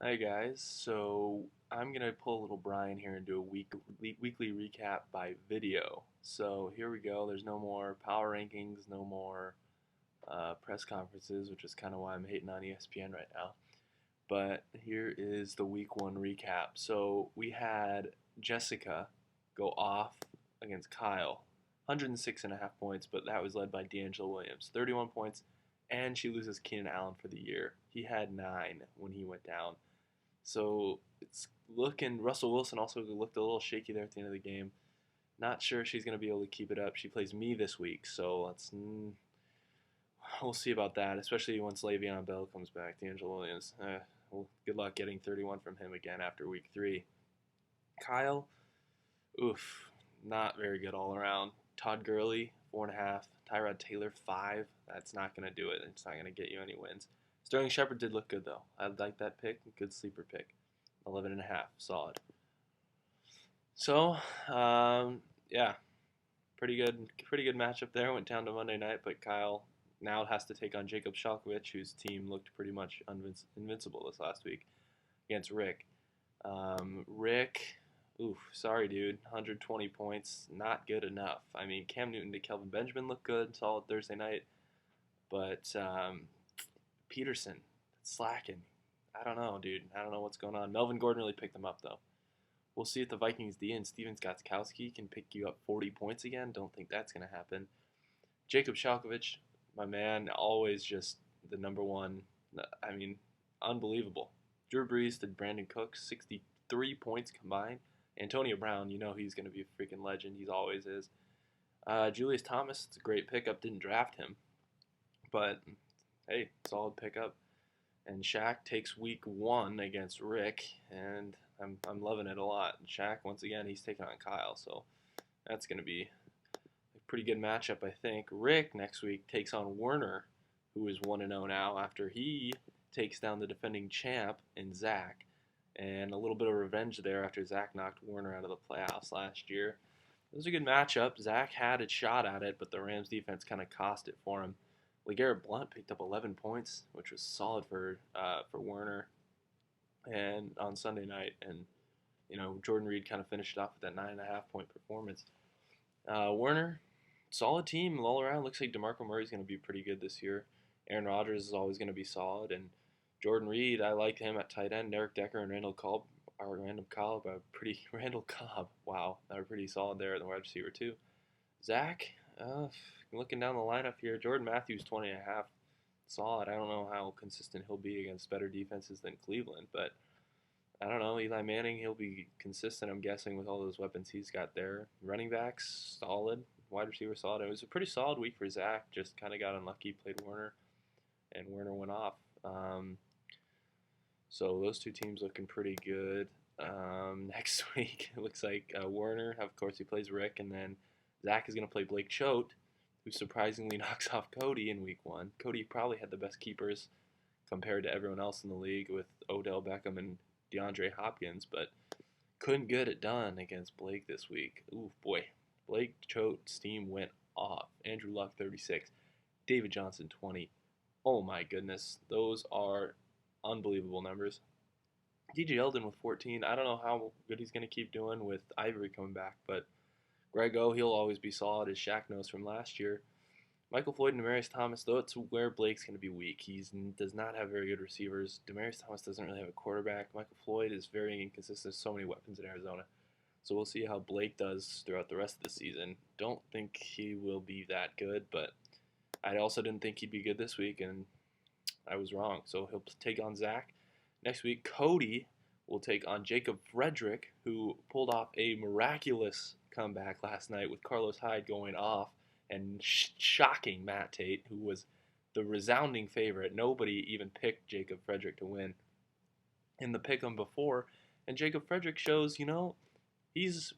Hi guys, so I'm gonna pull a little Brian here and do a weekly recap by video. So here we go. There's no more power rankings, no more press conferences, which is kind of why I'm hating on ESPN right now. But here is the week one recap. So we had Jessica go off against Kyle, 106 and a half points, but that was led by D'Angelo Williams, 31 points, and she loses Keenan Allen for the year. He had 9 when he went down. So it's looking. Russell Wilson also looked a little shaky there at the end of the game. Not sure she's going to be able to keep it up. She plays me this week, so we'll see about that. Especially once Le'Veon Bell comes back. D'Angelo Williams. Well, good luck getting 31 from him again after week 3. Kyle, oof, not very good all around. Todd Gurley, 4.5. Tyrod Taylor, 5. That's not going to do it. It's not going to get you any wins. Sterling Shepard did look good though. I like that pick. Good sleeper pick. 11.5, solid. So, yeah, pretty good matchup there. Went down to Monday night, but Kyle now has to take on Jacob Shalkovich, whose team looked pretty much invincible this last week against Rick. Rick, oof, sorry, dude. 120 points, not good enough. I mean, Cam Newton to Kelvin Benjamin looked good, solid Thursday night, but Peterson slacking. I don't know, dude. I don't know what's going on. Melvin Gordon really picked them up though. We'll see if the Vikings D and Steven Gostkowski can pick you up 40 points again. Don't think that's going to happen. Jacob Shalkovich, my man, always just the number one. I mean, unbelievable. Drew Brees to Brandon Cooks, 63 points combined. Antonio Brown, you know he's going to be a freaking legend. He always is. Julius Thomas, it's a great pickup. Didn't draft him, but hey, solid pickup. And Shaq takes week 1 against Rick, and I'm loving it a lot. And Shaq, once again, he's taking on Kyle, so that's going to be a pretty good matchup, I think. Rick next week takes on Werner, who is 1-0 now after he takes down the defending champ in Zach. And a little bit of revenge there after Zach knocked Werner out of the playoffs last year. It was a good matchup. Zach had a shot at it, but the Rams defense kind of cost it for him. LeGarrette Blount picked up 11 points, which was solid for Werner, and on Sunday night, and Jordan Reed kind of finished off with that 9.5 point performance. Werner, solid team all around. Looks like DeMarco Murray's going to be pretty good this year. Aaron Rodgers is always going to be solid, and Jordan Reed, I like him at tight end. Derek Decker and Randall Cobb Randall Cobb. Wow, they were pretty solid there at the wide receiver too. Zach, looking down the lineup here, Jordan Matthews 20.5, solid. I don't know how consistent he'll be against better defenses than Cleveland, but I don't know. Eli Manning, he'll be consistent, I'm guessing, with all those weapons he's got there. Running backs, solid. Wide receiver, solid. It was a pretty solid week for Zach. Just kind of got unlucky, played Werner, and Werner went off. So those two teams looking pretty good. Next week, it looks like Werner, of course, he plays Rick, and then Zach is going to play Blake Choate, who surprisingly knocks off Cody in week 1. Cody probably had the best keepers compared to everyone else in the league with Odell Beckham and DeAndre Hopkins, but couldn't get it done against Blake this week. Ooh, boy. Blake Choate's team went off. Andrew Luck, 36. David Johnson, 20. Oh my goodness. Those are unbelievable numbers. DJ Eldon with 14. I don't know how good he's going to keep doing with Ivory coming back, but Greg O, he'll always be solid, as Shaq knows from last year. Michael Floyd and Demaryius Thomas, though, it's where Blake's going to be weak. He does not have very good receivers. Demaryius Thomas doesn't really have a quarterback. Michael Floyd is very inconsistent. So many weapons in Arizona. So we'll see how Blake does throughout the rest of the season. Don't think he will be that good, but I also didn't think he'd be good this week, and I was wrong. So he'll take on Zach. Next week, Cody will take on Jacob Frederick, who pulled off a miraculous comeback last night with Carlos Hyde going off and shocking Matt Tate, who was the resounding favorite. Nobody even picked Jacob Frederick to win in the pick'em before, and Jacob Frederick shows, he's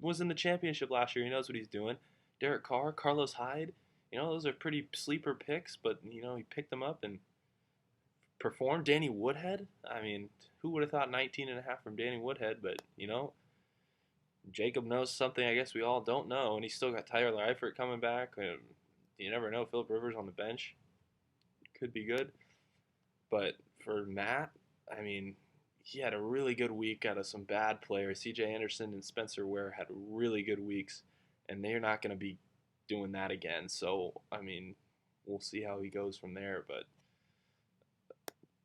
was in the championship last year. He knows what he's doing. Derek Carr, Carlos Hyde, those are pretty sleeper picks, but he picked them up and performed. Danny Woodhead, I mean, who would have thought 19.5 from Danny Woodhead? But Jacob knows something I guess we all don't know, and he's still got Tyler Eifert coming back. You never know. Philip Rivers on the bench could be good, but for Matt, I mean, he had a really good week out of some bad players. C.J. Anderson and Spencer Ware had really good weeks, and they're not going to be doing that again. So, I mean, we'll see how he goes from there. But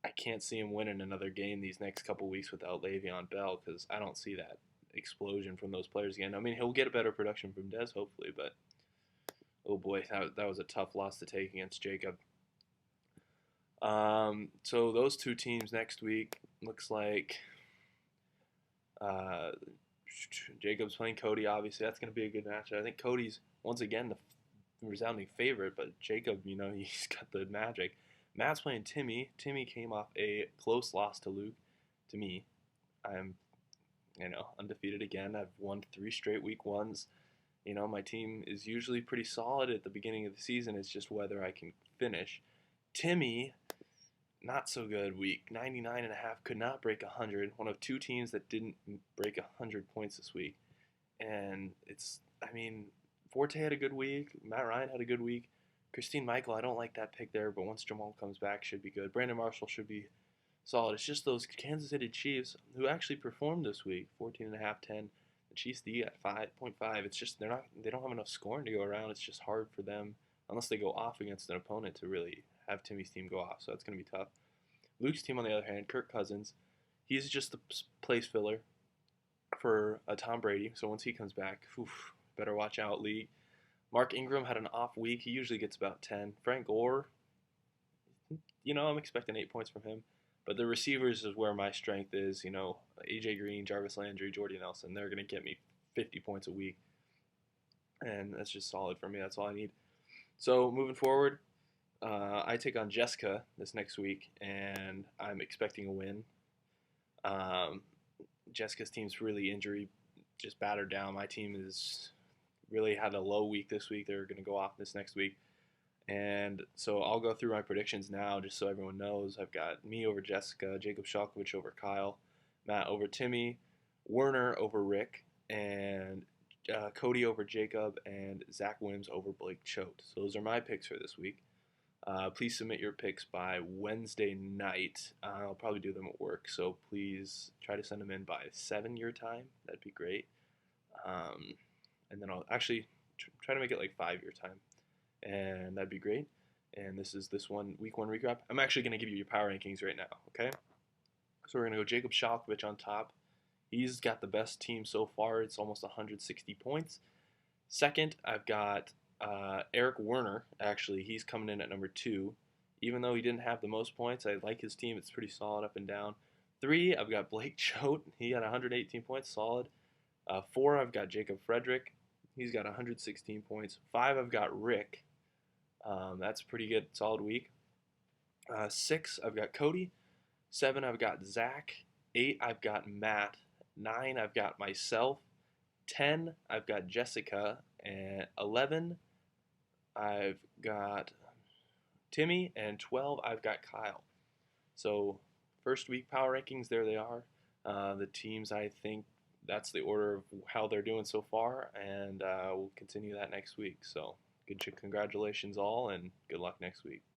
I can't see him winning another game these next couple weeks without Le'Veon Bell because I don't see that explosion from those players again. I mean, he'll get a better production from Dez, hopefully, but oh boy, that was a tough loss to take against Jacob. So those two teams next week looks like uh, Jacob's playing Cody. Obviously, that's going to be a good match. I think Cody's once again the resounding favorite, but Jacob, he's got the magic. Matt's playing Timmy. Timmy came off a close loss to Luke. To me, I'm undefeated again. I've won 3 straight week ones. My team is usually pretty solid at the beginning of the season. It's just whether I can finish. Timmy, not so good week. 99.5, could not break 100. One of 2 teams that didn't break 100 points this week. And Forte had a good week. Matt Ryan had a good week. Christine Michael, I don't like that pick there, but once Jamal comes back, should be good. Brandon Marshall should be solid. It's just those Kansas City Chiefs who actually performed this week. 14.5, 10. The Chiefs D at 5.5. It's just they don't have enough scoring to go around. It's just hard for them unless they go off against an opponent to really have Timmy's team go off. So that's going to be tough. Luke's team, on the other hand, Kirk Cousins, he's just the place filler for Tom Brady. So once he comes back, better watch out, league. Mark Ingram had an off week. He usually gets about 10. Frank Gore, I'm expecting 8 points from him. But the receivers is where my strength is. A.J. Green, Jarvis Landry, Jordy Nelson. They're going to get me 50 points a week. And that's just solid for me. That's all I need. So moving forward, I take on Jessica this next week, and I'm expecting a win. Jessica's team's really injury just battered down. My team is really had a low week this week. They're going to go off this next week. And so I'll go through my predictions now just so everyone knows. I've got me over Jessica, Jacob Shalkovich over Kyle, Matt over Timmy, Werner over Rick, and Cody over Jacob, and Zach Wims over Blake Choate. So those are my picks for this week. Please submit your picks by Wednesday night. I'll probably do them at work, so please try to send them in by 7 your time. That'd be great. And then I'll actually try to make it like 5 your time, and that'd be great. And this is week one recap. I'm actually going to give you your power rankings right now, okay? So we're going to go Jacob Shalkovich on top. He's got the best team so far. It's almost 160 points. Second, I've got Eric Werner. Actually, he's coming in at number 2. Even though he didn't have the most points, I like his team. It's pretty solid up and down. 3, I've got Blake Choate. He had 118 points, solid. 4, I've got Jacob Frederick. He's got 116 points. 5, I've got Rick. That's a pretty good, solid week. 6, I've got Cody. 7, I've got Zach. 8, I've got Matt. 9, I've got myself. 10, I've got Jessica. And 11, I've got Timmy. And 12, I've got Kyle. So first week power rankings, there they are. The teams, I think that's the order of how they're doing so far, and we'll continue that next week. So congratulations all, and good luck next week.